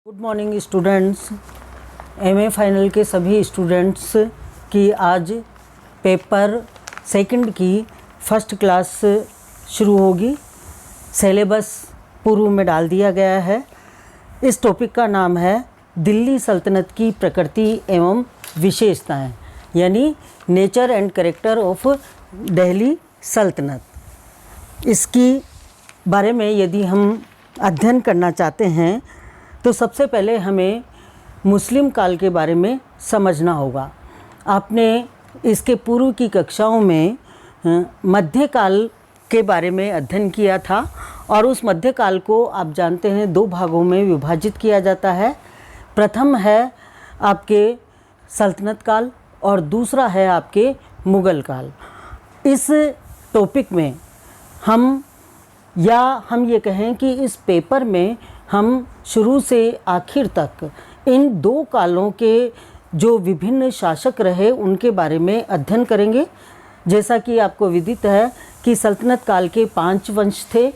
Good morning students. MA final के सभी students की आज पेपर सेकंड की फर्स्ट क्लास शुरू होगी। सिलेबस पूर्व में डाल दिया गया है। इस टॉपिक का नाम है दिल्ली सल्तनत की प्रकृति एवं विशेषताएं, यानी nature and character of Delhi सल्तनत। इसकी बारे में यदि हम अध्ययन करना चाहते हैं तो सबसे पहले हमें मुस्लिम काल के बारे में समझना होगा। आपने इसके पूर्व की कक्षाओं में मध्यकाल के बारे में अध्ययन किया था और उस मध्यकाल को आप जानते हैं दो भागों में विभाजित किया जाता है। प्रथम है आपके सल्तनत काल और दूसरा है आपके मुग़ल काल। इस टॉपिक में हम ये कहें कि इस पेपर में हम शुरू से आखिर तक इन दो कालों के जो विभिन्न शासक रहे उनके बारे में अध्ययन करेंगे। जैसा कि आपको विदित है कि सल्तनत काल के 5 वंश थे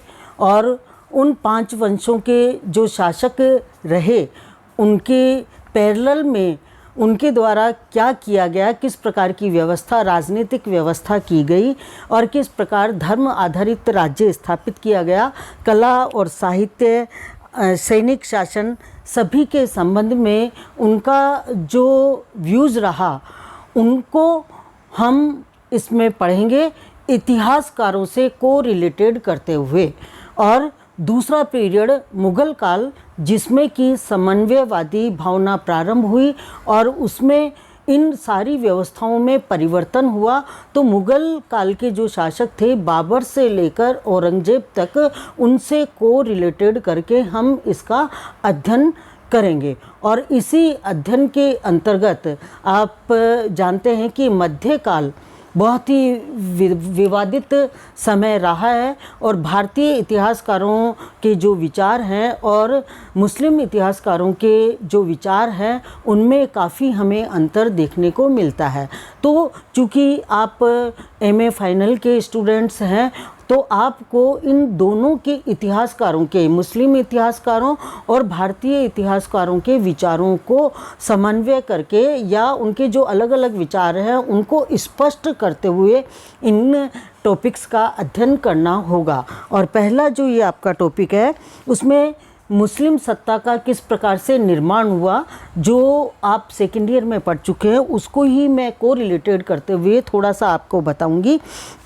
और उन 5 वंशों के जो शासक रहे उनके पैरेलल में उनके द्वारा क्या किया गया, किस प्रकार की व्यवस्था, राजनीतिक व्यवस्था की गई और किस प्रकार धर्म आधारित राज्य स्थापित किया गया, कला और साहित्य, सैनिक शासन, सभी के संबंध में उनका जो व्यूज़ रहा उनको हम इसमें पढ़ेंगे इतिहासकारों से को रिलेटेड करते हुए। और दूसरा पीरियड मुग़ल काल, जिसमें कि समन्वयवादी भावना प्रारंभ हुई और उसमें इन सारी व्यवस्थाओं में परिवर्तन हुआ। तो मुग़ल काल के जो शासक थे बाबर से लेकर औरंगजेब तक, उनसे को रिलेटेड करके हम इसका अध्ययन करेंगे। और इसी अध्ययन के अंतर्गत आप जानते हैं कि मध्यकाल बहुत ही विवादित समय रहा है और भारतीय इतिहासकारों के जो विचार हैं और मुस्लिम इतिहासकारों के जो विचार हैं उनमें काफ़ी हमें अंतर देखने को मिलता है। तो चूँकि आप एमए फाइनल के स्टूडेंट्स हैं तो आपको इन दोनों के इतिहासकारों के, मुस्लिम इतिहासकारों और भारतीय इतिहासकारों के विचारों को समन्वय करके या उनके जो अलग अलग विचार हैं उनको स्पष्ट करते हुए इन टॉपिक्स का अध्ययन करना होगा। और पहला जो ये आपका टॉपिक है उसमें मुस्लिम सत्ता का किस प्रकार से निर्माण हुआ, जो आप सेकेंड ईयर में पढ़ चुके हैं, उसको ही मैं को रिलेटेड करते हुए थोड़ा सा आपको बताऊंगी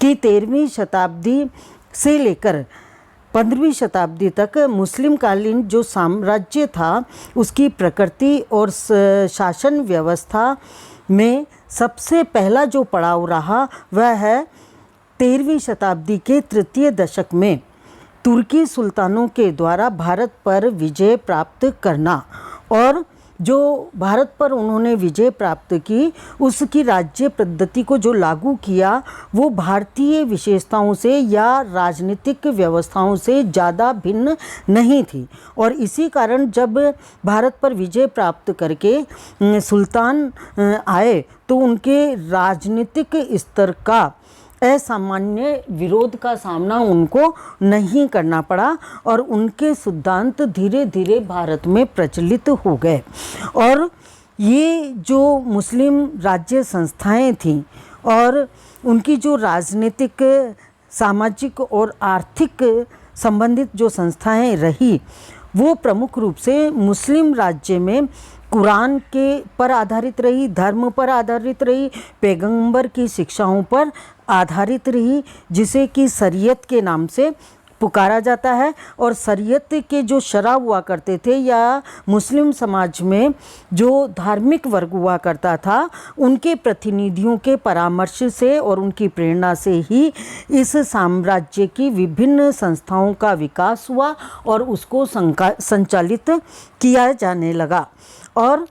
कि 13वीं शताब्दी से लेकर 15वीं शताब्दी तक मुस्लिम कालीन जो साम्राज्य था उसकी प्रकृति और शासन व्यवस्था में सबसे पहला जो पड़ाव रहा वह है 13वीं शताब्दी के तृतीय दशक में तुर्की सुल्तानों के द्वारा भारत पर विजय प्राप्त करना। और जो भारत पर उन्होंने विजय प्राप्त की उसकी राज्य पद्धति को जो लागू किया वो भारतीय विशेषताओं से या राजनीतिक व्यवस्थाओं से ज़्यादा भिन्न नहीं थी। और इसी कारण जब भारत पर विजय प्राप्त करके सुल्तान आए तो उनके राजनीतिक स्तर का असामान्य विरोध का सामना उनको नहीं करना पड़ा और उनके सिद्धांत धीरे धीरे भारत में प्रचलित हो गए। और ये जो मुस्लिम राज्य संस्थाएं थीं और उनकी जो राजनीतिक, सामाजिक और आर्थिक संबंधित जो संस्थाएं रही वो प्रमुख रूप से मुस्लिम राज्य में कुरान के पर आधारित रही, धर्म पर आधारित रही, पैगंबर की शिक्षाओं पर आधारित रही, जिसे कि शरीयत के नाम से पुकारा जाता है। और शरीयत के जो शरा हुआ करते थे या मुस्लिम समाज में जो धार्मिक वर्ग हुआ करता था उनके प्रतिनिधियों के परामर्श से और उनकी प्रेरणा से ही इस साम्राज्य की विभिन्न संस्थाओं का विकास हुआ और उसको संचालित किया जाने लगा। और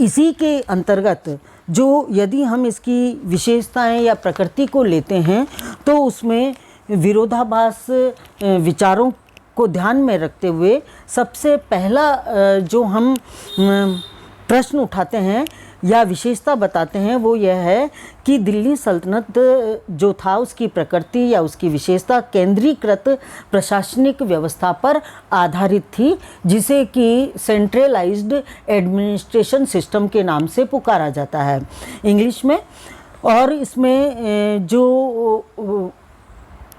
इसी के अंतर्गत जो यदि हम इसकी विशेषताएं या प्रकृति को लेते हैं तो उसमें विरोधाभास विचारों को ध्यान में रखते हुए सबसे पहला जो हम प्रश्न उठाते हैं या विशेषता बताते हैं वो यह है कि दिल्ली सल्तनत जो था उसकी प्रकृति या उसकी विशेषता केंद्रीकृत प्रशासनिक व्यवस्था पर आधारित थी, जिसे कि सेंट्रलाइज्ड एडमिनिस्ट्रेशन सिस्टम के नाम से पुकारा जाता है इंग्लिश में। और इसमें जो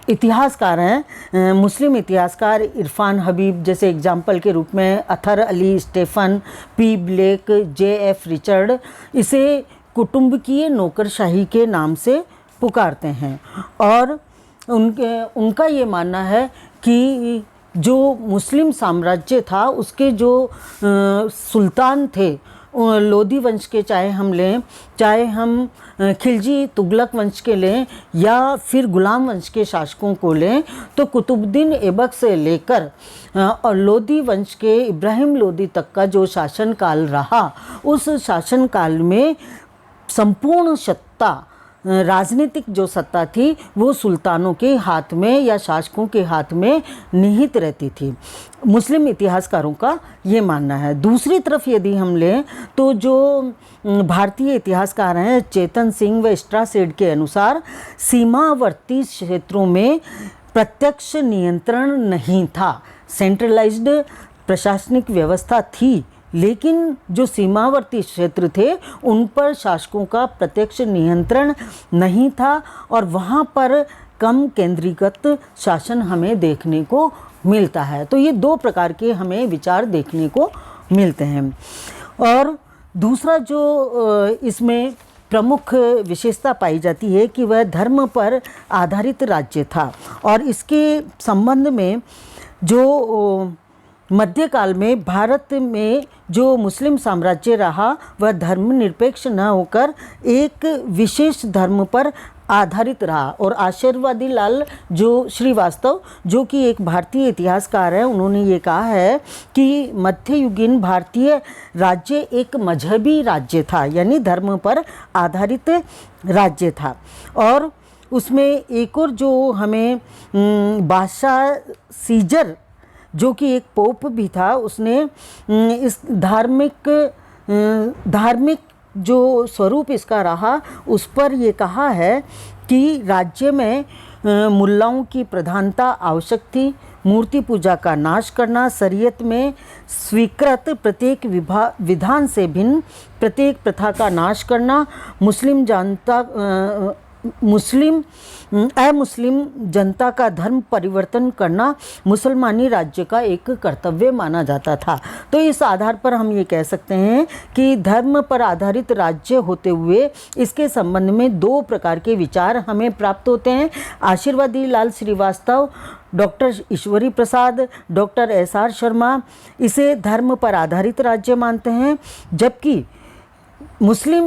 इतिहासकार हैं, मुस्लिम इतिहासकार इरफान हबीब जैसे एग्जाम्पल के रूप में, Athar Ali, Stefan, P Blake, J F. Richard इसे कुटुंबकीय नौकरशाही के नाम से पुकारते हैं। और उनका ये मानना है कि जो मुस्लिम साम्राज्य था उसके जो सुल्तान थे लोदी वंश के, चाहे हम लें, चाहे हम खिलजी तुगलक वंश के लें या फिर गुलाम वंश के शासकों को लें, तो कुतुबुद्दीन ऐबक से लेकर और लोदी वंश के इब्राहिम लोदी तक का जो शासनकाल रहा, उस शासनकाल में संपूर्ण सत्ता, राजनीतिक जो सत्ता थी वो सुल्तानों के हाथ में या शासकों के हाथ में निहित रहती थी। मुस्लिम इतिहासकारों का ये मानना है। दूसरी तरफ यदि हम लें तो जो भारतीय इतिहासकार हैं चेतन सिंह व स्ट्रासेड के अनुसार सीमावर्ती क्षेत्रों में प्रत्यक्ष नियंत्रण नहीं था, सेंट्रलाइज्ड प्रशासनिक व्यवस्था थी, लेकिन जो सीमावर्ती क्षेत्र थे उन पर शासकों का प्रत्यक्ष नियंत्रण नहीं था और वहाँ पर कम केंद्रीकृत शासन हमें देखने को मिलता है। तो ये दो प्रकार के हमें विचार देखने को मिलते हैं। और दूसरा जो इसमें प्रमुख विशेषता पाई जाती है कि वह धर्म पर आधारित राज्य था और इसके संबंध में जो मध्यकाल में भारत में जो मुस्लिम साम्राज्य रहा वह धर्मनिरपेक्ष न होकर एक विशेष धर्म पर आधारित रहा। और आशीर्वादी लाल जो श्रीवास्तव जो कि एक भारतीय इतिहासकार है, उन्होंने ये कहा है कि मध्ययुगीन भारतीय राज्य एक मजहबी राज्य था, यानी धर्म पर आधारित राज्य था। और उसमें एक और जो हमें बादशाह सीजर जो कि एक पोप भी था, उसने इस धार्मिक जो स्वरूप इसका रहा उस पर ये कहा है कि राज्य में मुल्लाओं की प्रधानता आवश्यक थी, मूर्ति पूजा का नाश करना, शरीयत में स्वीकृत प्रत्येक विधान से भिन्न प्रत्येक प्रथा का नाश करना, अमुस्लिम जनता का धर्म परिवर्तन करना मुसलमानी राज्य का एक कर्तव्य माना जाता था। तो इस आधार पर हम ये कह सकते हैं कि धर्म पर आधारित राज्य होते हुए इसके संबंध में दो प्रकार के विचार हमें प्राप्त होते हैं। आशीर्वादी लाल Srivastava, doctor Ishwari Prasad, doctor SR. Sharma इसे धर्म पर आधारित राज्य मानते हैं, जबकि मुस्लिम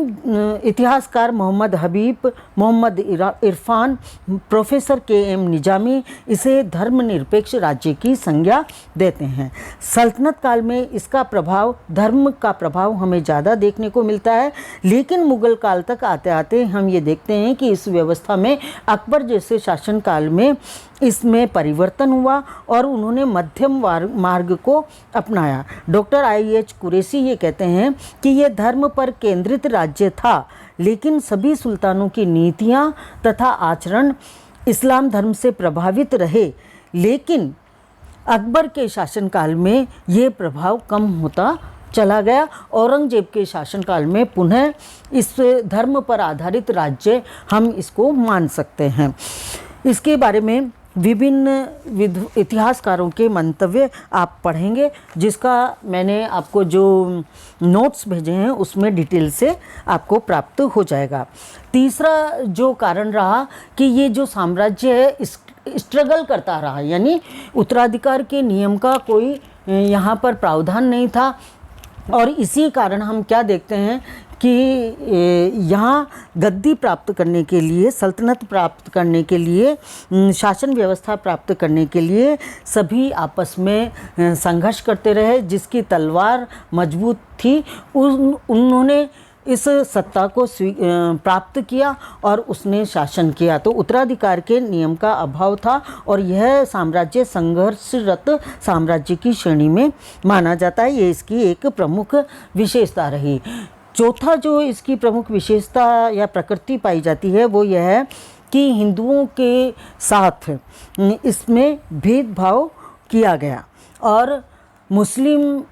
इतिहासकार मोहम्मद हबीब, मोहम्मद इरफान, प्रोफेसर के.एम. निजामी इसे धर्मनिरपेक्ष राज्य की संज्ञा देते हैं। सल्तनत काल में इसका प्रभाव, धर्म का प्रभाव हमें ज़्यादा देखने को मिलता है, लेकिन मुगल काल तक आते आते हम ये देखते हैं कि इस व्यवस्था में अकबर जैसे शासनकाल में इसमें परिवर्तन हुआ और उन्होंने मध्यम मार्ग को अपनाया। Doctor I.H. कुरैशी ये कहते हैं कि यह धर्म पर केंद्रित राज्य था, लेकिन सभी सुल्तानों की नीतियाँ तथा आचरण इस्लाम धर्म से प्रभावित रहे, लेकिन अकबर के शासनकाल में ये प्रभाव कम होता चला गया। औरंगजेब के शासनकाल में पुनः इस धर्म पर आधारित राज्य हम इसको मान सकते हैं। इसके बारे में विभिन्न इतिहासकारों के मंतव्य आप पढ़ेंगे, जिसका मैंने आपको जो नोट्स भेजे हैं उसमें डिटेल से आपको प्राप्त हो जाएगा। तीसरा जो कारण रहा कि ये जो साम्राज्य है स्ट्रगल करता रहा, यानी उत्तराधिकार के नियम का कोई यहाँ पर प्रावधान नहीं था। और इसी कारण हम क्या देखते हैं कि यहाँ गद्दी प्राप्त करने के लिए, सल्तनत प्राप्त करने के लिए, शासन व्यवस्था प्राप्त करने के लिए सभी आपस में संघर्ष करते रहे। जिसकी तलवार मजबूत थी उन्होंने इस सत्ता को प्राप्त किया और उसने शासन किया। तो उत्तराधिकार के नियम का अभाव था और यह साम्राज्य संघर्षरत साम्राज्य की श्रेणी में माना जाता है। ये इसकी एक प्रमुख विशेषता रही। चौथा जो इसकी प्रमुख विशेषता या प्रकृति पाई जाती है वो यह है कि हिंदुओं के साथ इसमें भेदभाव किया गया और मुस्लिम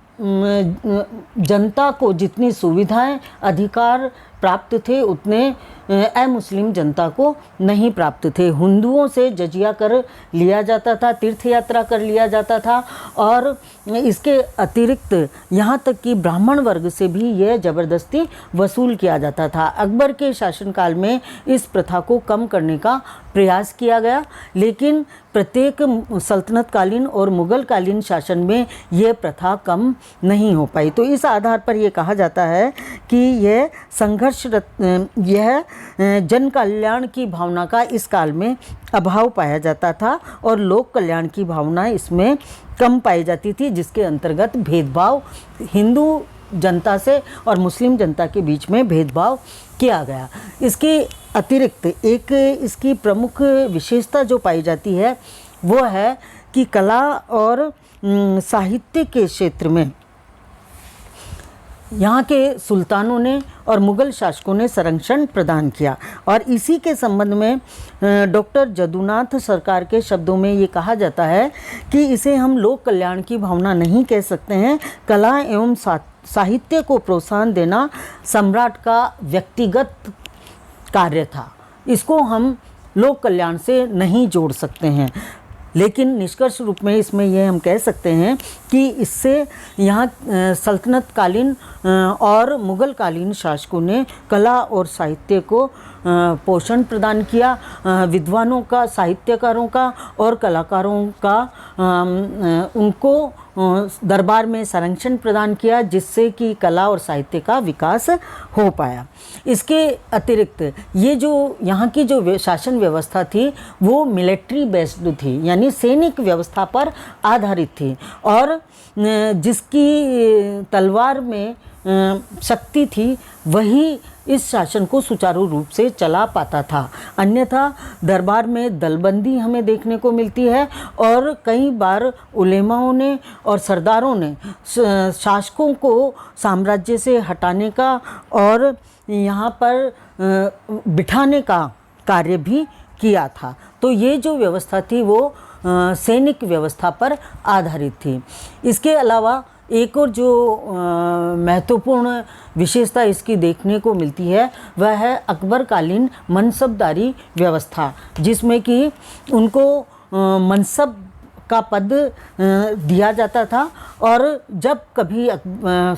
जनता को जितनी सुविधाएं अधिकार प्राप्त थे उतने अमुस्लिम जनता को नहीं प्राप्त थे। हिंदुओं से जजिया कर लिया जाता था, तीर्थ यात्रा कर लिया जाता था और इसके अतिरिक्त यहाँ तक कि ब्राह्मण वर्ग से भी यह ज़बरदस्ती वसूल किया जाता था। अकबर के शासनकाल में इस प्रथा को कम करने का प्रयास किया गया, लेकिन प्रत्येक सल्तनतकालीन और मुग़लकालीन शासन में यह प्रथा कम नहीं हो पाई। तो इस आधार पर यह कहा जाता है कि यह यह जन कल्याण की भावना का इस काल में अभाव पाया जाता था और लोक कल्याण की भावना इसमें कम पाई जाती थी, जिसके अंतर्गत भेदभाव हिंदू जनता से और मुस्लिम जनता के बीच में भेदभाव किया गया। इसके अतिरिक्त एक इसकी प्रमुख विशेषता जो पाई जाती है वो है कि कला और साहित्य के क्षेत्र में यहाँ के सुल्तानों ने और मुग़ल शासकों ने संरक्षण प्रदान किया। और इसी के संबंध में डॉक्टर जदुनाथ सरकार के शब्दों में ये कहा जाता है कि इसे हम लोक कल्याण की भावना नहीं कह सकते हैं। कला एवं साहित्य को प्रोत्साहन देना सम्राट का व्यक्तिगत कार्य था, इसको हम लोक कल्याण से नहीं जोड़ सकते हैं। लेकिन निष्कर्ष रूप में इसमें यह हम कह सकते हैं कि इससे यहाँ सल्तनतकालीन और मुग़लकालीन शासकों ने कला और साहित्य को पोषण प्रदान किया। विद्वानों का, साहित्यकारों का और कलाकारों का उनको दरबार में संरक्षण प्रदान किया, जिससे कि कला और साहित्य का विकास हो पाया। इसके अतिरिक्त ये जो यहाँ की जो शासन व्यवस्था थी वो मिलिट्री बेस्ड थी, यानी सैनिक व्यवस्था पर आधारित थी और जिसकी तलवार में शक्ति थी वही इस शासन को सुचारू रूप से चला पाता था। अन्यथा दरबार में दलबंदी हमें देखने को मिलती है और कई बार उलेमाओं ने और सरदारों ने शासकों को साम्राज्य से हटाने का और यहाँ पर बिठाने का कार्य भी किया था। तो ये जो व्यवस्था थी वो सैनिक व्यवस्था पर आधारित थी। इसके अलावा एक और जो महत्वपूर्ण विशेषता इसकी देखने को मिलती है वह है अकबरकालीन मनसबदारी व्यवस्था, जिसमें कि उनको मनसब का पद दिया जाता था और जब कभी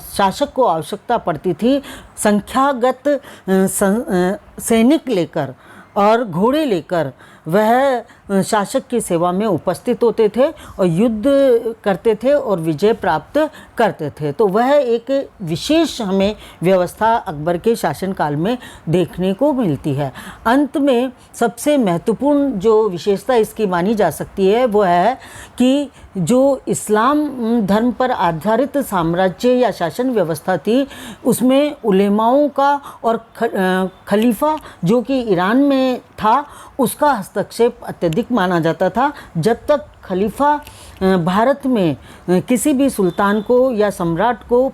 शासक को आवश्यकता पड़ती थी संख्यागत सैनिक लेकर और घोड़े लेकर वह शासक की सेवा में उपस्थित होते थे और युद्ध करते थे और विजय प्राप्त करते थे। तो वह एक विशेष हमें व्यवस्था अकबर के शासनकाल में देखने को मिलती है। अंत में सबसे महत्वपूर्ण जो विशेषता इसकी मानी जा सकती है वो है कि जो इस्लाम धर्म पर आधारित साम्राज्य या शासन व्यवस्था थी उसमें उलेमाओं का और खलीफा जो कि ईरान में था उसका हस्तक्षेप अत्यधिक माना जाता था। जब तक खलीफा भारत में किसी भी सुल्तान को या सम्राट को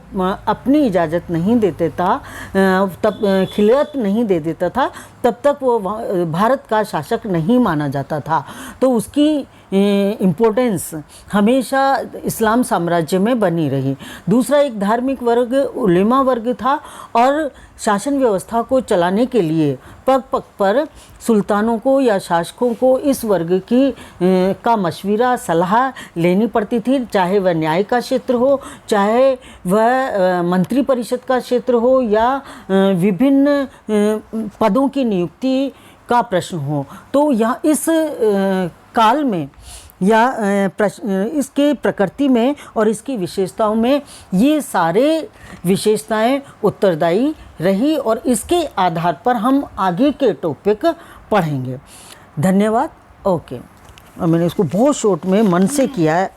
अपनी इजाज़त नहीं देते था, तब खिलअत नहीं दे देता था, तब तक वो भारत का शासक नहीं माना जाता था। तो उसकी इम्पोर्टेंस हमेशा इस्लाम साम्राज्य में बनी रही। दूसरा एक धार्मिक वर्ग उलेमा वर्ग था और शासन व्यवस्था को चलाने के लिए पग पग पर सुल्तानों को या शासकों को इस वर्ग की का मशविरा सलाह लेनी पड़ती थी, चाहे वह न्याय का क्षेत्र हो, चाहे वह मंत्री परिषद का क्षेत्र हो या विभिन्न पदों की नियुक्ति का प्रश्न हो। तो यहाँ इस काल में या इसके प्रकृति में और इसकी विशेषताओं में ये सारे विशेषताएं उत्तरदायी रही और इसके आधार पर हम आगे के टॉपिक पढ़ेंगे। धन्यवाद। ओके, और मैंने इसको बहुत शॉर्ट में मन से किया है।